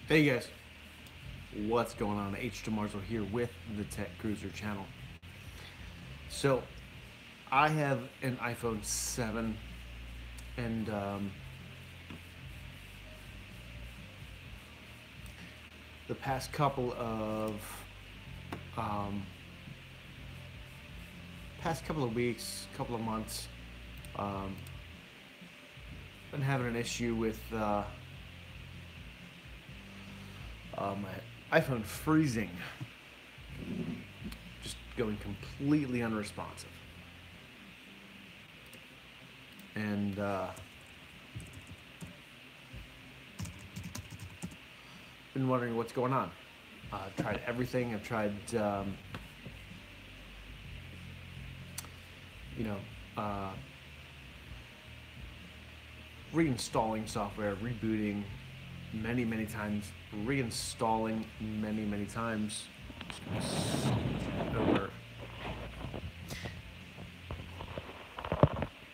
Hey guys, what's going on? H. DeMarzo here with the Tech Cruiser channel. So, I have an iPhone 7, and the um, past couple of weeks, couple of months, um, been having an issue with my iPhone freezing, just going completely unresponsive, and been wondering what's going on. I've tried everything. I've tried, you know, uh, reinstalling software, rebooting many times, reinstalling many times. Over.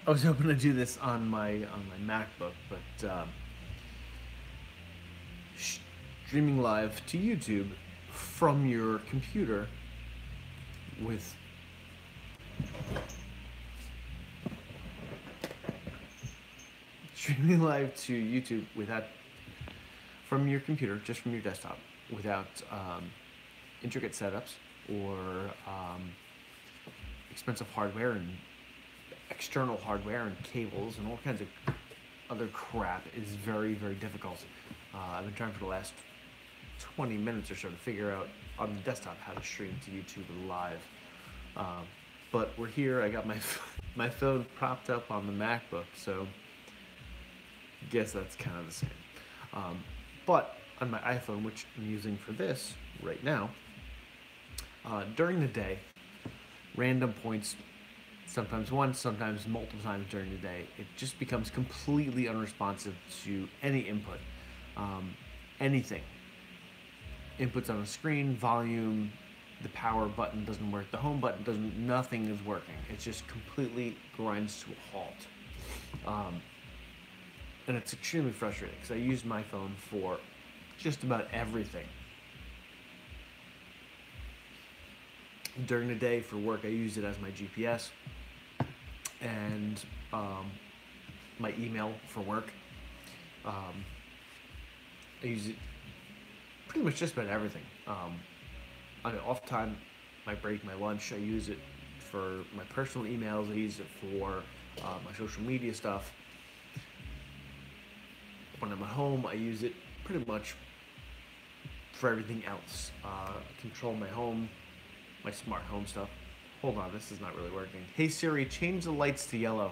I was hoping to do this on my MacBook, but streaming live to YouTube from your computer with streaming live to YouTube without from your computer, just from your desktop, without intricate setups or expensive hardware and external hardware and cables and all kinds of other crap is very difficult. I've been trying for the last 20 minutes or so to figure out on the desktop how to stream to YouTube live. But we're here. I got my my phone propped up on the MacBook, so I guess that's kind of the same. But on my iPhone, which I'm using for this right now, during the day, random points, sometimes once, sometimes multiple times during the day, it just becomes completely unresponsive to any input. Anything. Inputs on the screen, volume, the power button doesn't work, the home button doesn't, nothing is working. It just completely grinds to a halt. And it's extremely frustrating because I use my phone for just about everything. During the day for work, I use it as my GPS and my email for work. I use it pretty much just about everything. On the off time, my break, my lunch, I use it for my personal emails. I use it for my social media stuff. When I'm at home, I use it pretty much for everything else. Control my home, my smart home stuff. Hold on, this is not really working. Hey Siri, change the lights to yellow.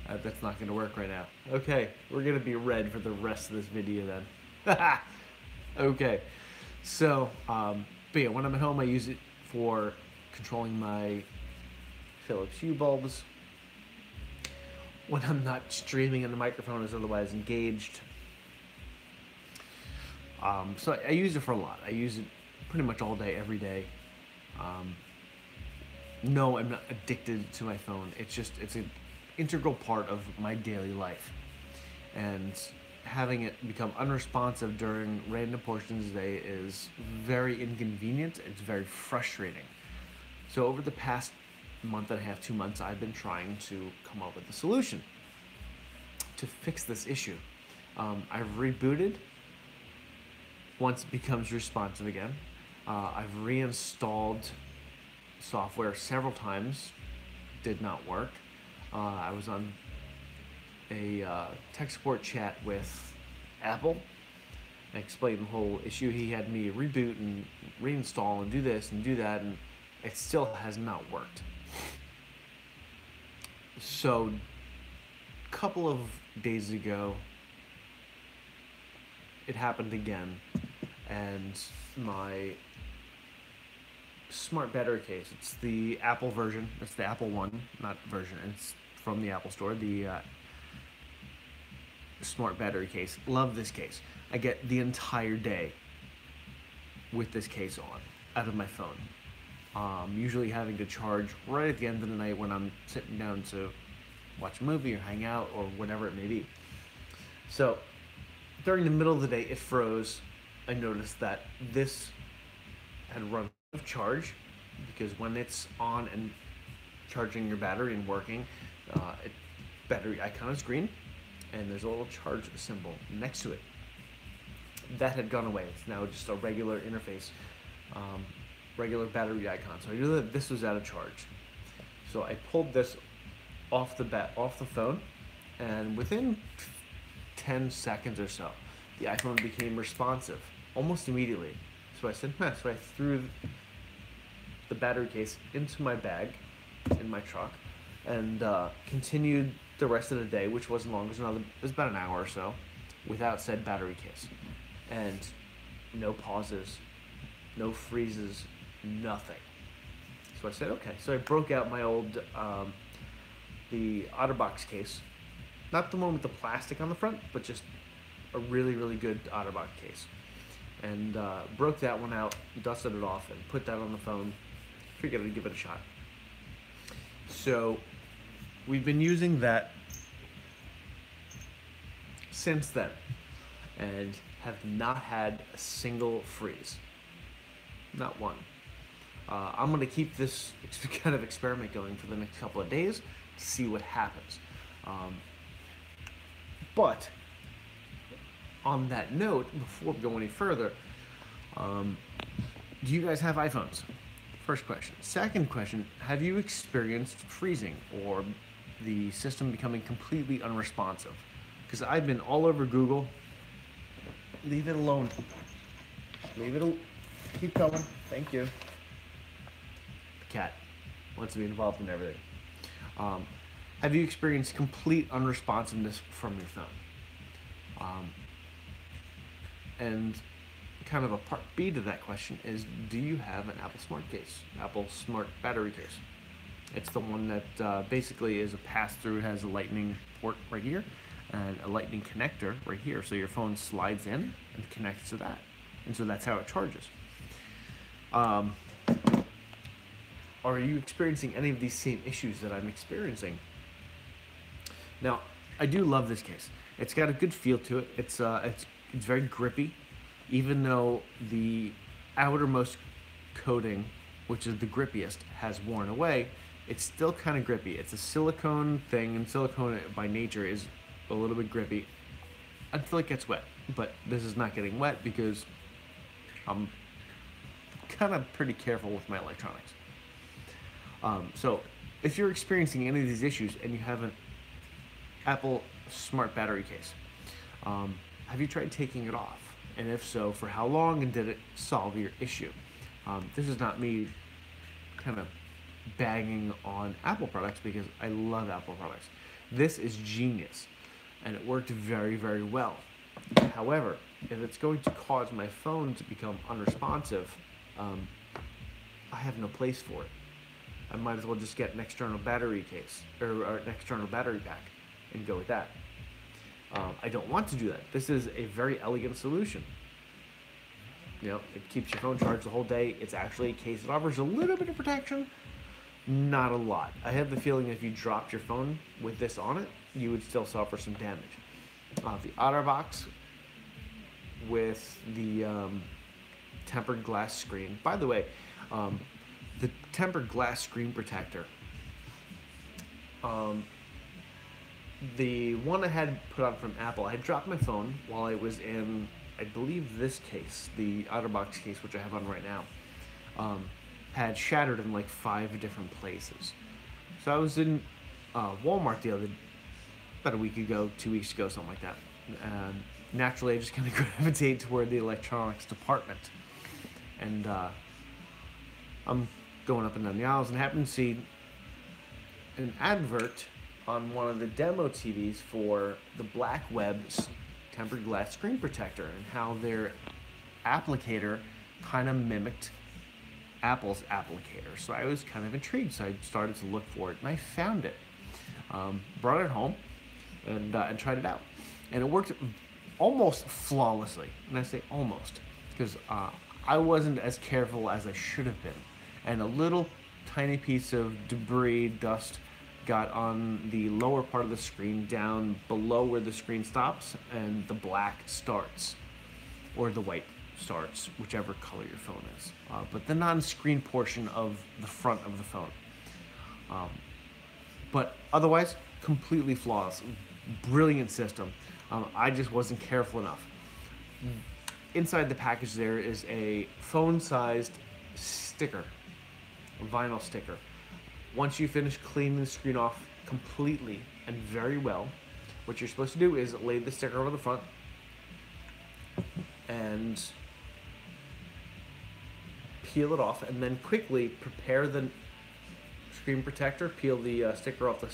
That's not gonna work right now. Okay, we're gonna be red for the rest of this video then. Okay, so, but yeah, when I'm at home, I use it for controlling my Philips Hue bulbs. When I'm not streaming and the microphone is otherwise engaged. So I use it for a lot. I use it pretty much all day, every day. No, I'm not addicted to my phone. It's an integral part of my daily life. And having it become unresponsive during random portions of the day is very inconvenient. It's very frustrating. So over the past month and a half, 2 months, I've been trying to come up with a solution to fix this issue. I've rebooted once it becomes responsive again. I've reinstalled software several times, did not work. I was on a tech support chat with Apple. I explained the whole issue. He had me reboot and reinstall and do this and do that, and it still has not worked. So, a couple of days ago, it happened again, and my smart battery case, it's the Apple version, it's the Apple One, not version, it's from the Apple Store, the smart battery case. Love this case. I get the entire day with this case on, out of my phone. Usually having to charge right at the end of the night when I'm sitting down to watch a movie or hang out or whatever it may be. So during the middle of the day, it froze. I noticed that this had run out of charge because when it's on and charging your battery and working, it battery icon is green, and there's a little charge symbol next to it. That had gone away. It's now just a regular interface, regular battery icon. So I knew that this was out of charge. So I pulled this off the phone, and within 10 seconds or so, the iPhone became responsive almost immediately. So I said, so I threw the battery case into my bag in my truck and continued the rest of the day, which wasn't long. It was about an hour or so, without said battery case. And no pauses, no freezes, nothing. So I said, okay. So I broke out my old, the OtterBox case. Not the one with the plastic on the front, but just a really, really good OtterBox case. And broke that one out, dusted it off, and put that on the phone. Figured I'd give it a shot. So we've been using that since then, and have not had a single freeze. Not one. I'm going to keep this kind of experiment going for the next couple of days to see what happens. But on that note, before we go any further, do you guys have iPhones? First question. Second question, have you experienced freezing or the system becoming completely unresponsive? Because I've been all over Google. Leave it alone. Keep going. Thank you. The cat wants to be involved in everything. Have you experienced complete unresponsiveness from your phone? And kind of a part B to that question is, do you have an Apple Smart case? Apple Smart battery case. It's the one that basically is a pass-through. It has a lightning port right here and a lightning connector right here. So your phone slides in and connects to that. And so that's how it charges. Are you experiencing any of these same issues that I'm experiencing? Now, I do love this case. It's got a good feel to it. It's very grippy, even though the outermost coating, which is the grippiest, has worn away. It's still kind of grippy. It's a silicone thing, and silicone by nature is a little bit grippy until it gets wet. But this is not getting wet because I'm kind of pretty careful with my electronics. So if you're experiencing any of these issues and you have an Apple Smart battery case, have you tried taking it off? And if so, for how long, and did it solve your issue? This is not me kind of bagging on Apple products, because I love Apple products. This is genius, and it worked very, very well. However, if it's going to cause my phone to become unresponsive, I have no place for it. I might as well just get an external battery case, or an external battery pack, and go with that. I don't want to do that. This is a very elegant solution. You know, it keeps your phone charged the whole day. It's actually a case that offers a little bit of protection, not a lot. I have the feeling if you dropped your phone with this on it, you would still suffer some damage. The OtterBox with the tempered glass screen. By the way, the tempered glass screen protector, the one I had put on from Apple, I had dropped my phone while I was in, I believe, this case, the OtterBox case, which I have on right now, had shattered in like 5 different places. So I was in Walmart about a week ago, 2 weeks ago, something like that. And naturally, I just kind of gravitate toward the electronics department. And I'm going up and down the aisles and happened to see an advert on one of the demo TVs for the Blackweb's tempered glass screen protector, and how their applicator kind of mimicked Apple's applicator. So I was kind of intrigued, so I started to look for it, and I found it. Brought it home and tried it out, and it worked almost flawlessly. And I say almost because I wasn't as careful as I should have been, and a little tiny piece of debris, dust, got on the lower part of the screen, down below where the screen stops, and the black starts, or the white starts, whichever color your phone is. But the non-screen portion of the front of the phone. But otherwise, completely flawless. Brilliant system. I just wasn't careful enough. Inside the package there is a phone-sized sticker, a vinyl sticker. Once you finish cleaning the screen off completely and very well, what you're supposed to do is lay the sticker over the front and peel it off, and then quickly prepare the screen protector, peel the sticker off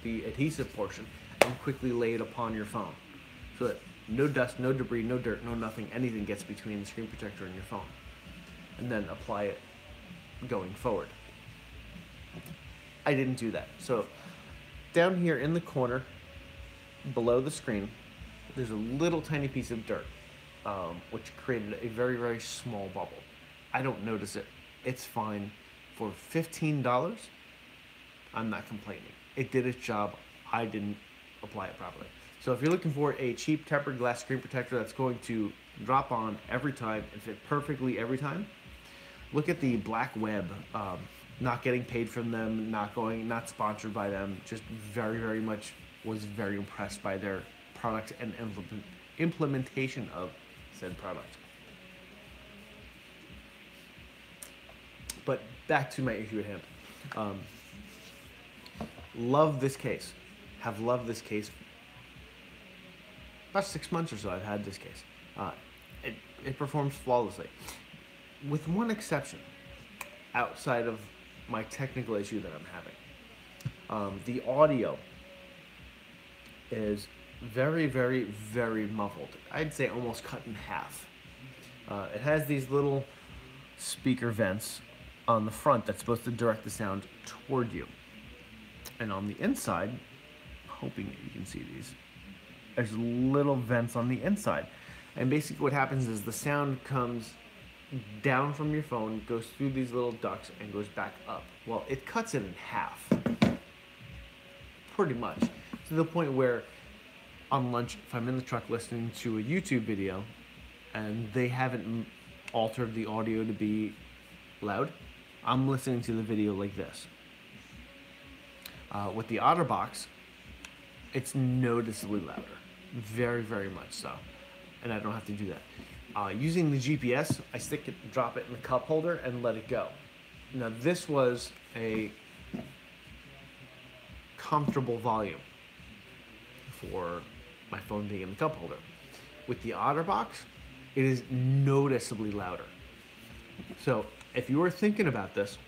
the adhesive portion, and quickly lay it upon your phone so that no dust, no debris, no dirt, no nothing, anything gets between the screen protector and your phone. And then apply it going forward. I didn't do that. So down here in the corner below the screen, there's a little tiny piece of dirt, which created a very, very small bubble. I don't notice it. It's fine. For $15, I'm not complaining. It did its job. I didn't apply it properly. So if you're looking for a cheap tempered glass screen protector that's going to drop on every time and fit perfectly every time, look at the Black Web. Not getting paid from them, not sponsored by them. Just very, very much was very impressed by their product and implementation of said product. But back to my issue at hand. Love this case. Have loved this case. About 6 months or so I've had this case. It performs flawlessly. With one exception, outside of my technical issue that I'm having. The audio is very, very, very muffled. I'd say almost cut in half. It has these little speaker vents on the front that's supposed to direct the sound toward you. And on the inside, hoping that you can see these, there's little vents on the inside. And basically what happens is the sound comes down from your phone, goes through these little ducts, and goes back up. Well, it cuts it in half, pretty much, to the point where on lunch, if I'm in the truck listening to a YouTube video and they haven't altered the audio to be loud, I'm listening to the video like this. With the OtterBox, it's noticeably louder, very, very much so, and I don't have to do that. Using the GPS, I drop it in the cup holder and let it go. Now this was a comfortable volume for my phone being in the cup holder. With the OtterBox, it is noticeably louder. So if you were thinking about this,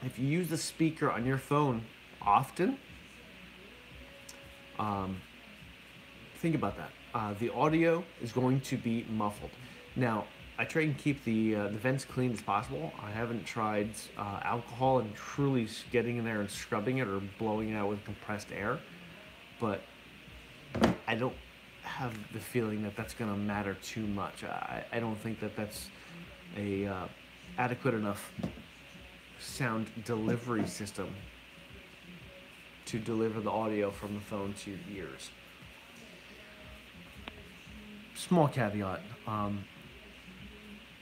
if you use the speaker on your phone often, think about that. The audio is going to be muffled. Now, I try and keep the vents clean as possible. I haven't tried alcohol and truly getting in there and scrubbing it or blowing it out with compressed air, but I don't have the feeling that that's going to matter too much. I don't think that that's a adequate enough sound delivery system to deliver the audio from the phone to your ears. Small caveat,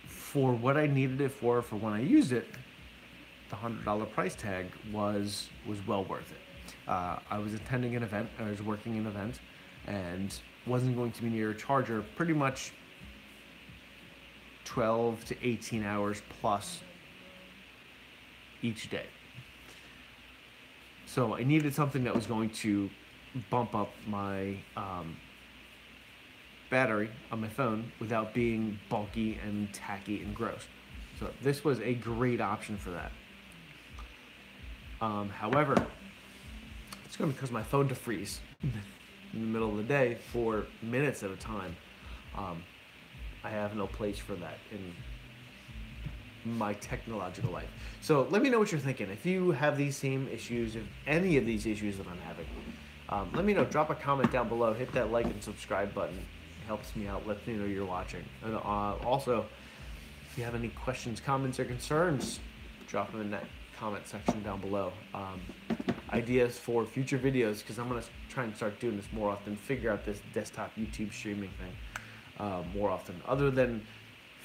for what I needed it for when I used it, the $100 price tag was well worth it. I was attending an event, I was working an event, and wasn't going to be near a charger pretty much 12 to 18 hours plus each day. So I needed something that was going to bump up my battery on my phone without being bulky and tacky and gross. So this was a great option for that. However, it's going to cause my phone to freeze in the middle of the day for minutes at a time. I have no place for that in my technological life. So let me know what you're thinking. If you have these same issues, if any of these issues that I'm having, let me know. Drop a comment down below. Hit that like and subscribe button. It helps me out. Let me know you're watching. And also, if you have any questions, comments, or concerns, drop them in that comment section down below. ideas for future videos, because I'm going to try and start doing this more often, figure out this desktop YouTube streaming thing more often. Other than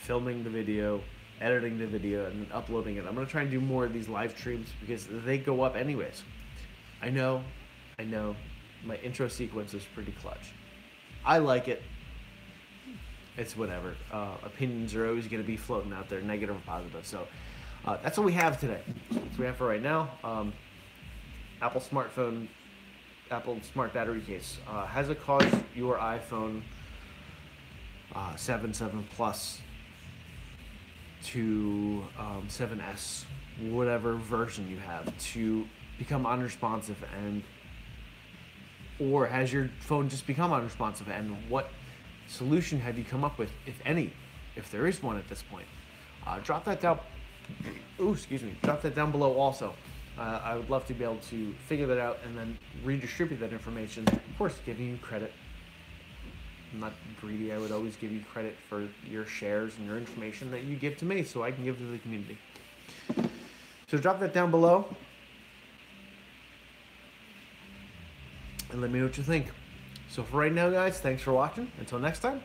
filming the video, editing the video, and then uploading it, I'm going to try and do more of these live streams because they go up anyways. I know, my intro sequence is pretty clutch. I like it. It's whatever. Opinions are always going to be floating out there, negative or positive. So that's what we have today. That's what we have for right now. Apple Smart Battery Case. Has it caused your iPhone 7 Plus to 7S, whatever version you have, to become unresponsive, or has your phone just become unresponsive, and what solution have you come up with, if any, if there is one at this point? Drop that down. Drop that down below also. I would love to be able to figure that out and then redistribute that information. Of course, giving you credit. I'm not greedy. I would always give you credit for your shares and your information that you give to me, so I can give to the community. So drop that down below and let me know what you think. So for right now, guys, thanks for watching. Until next time,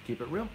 keep it real.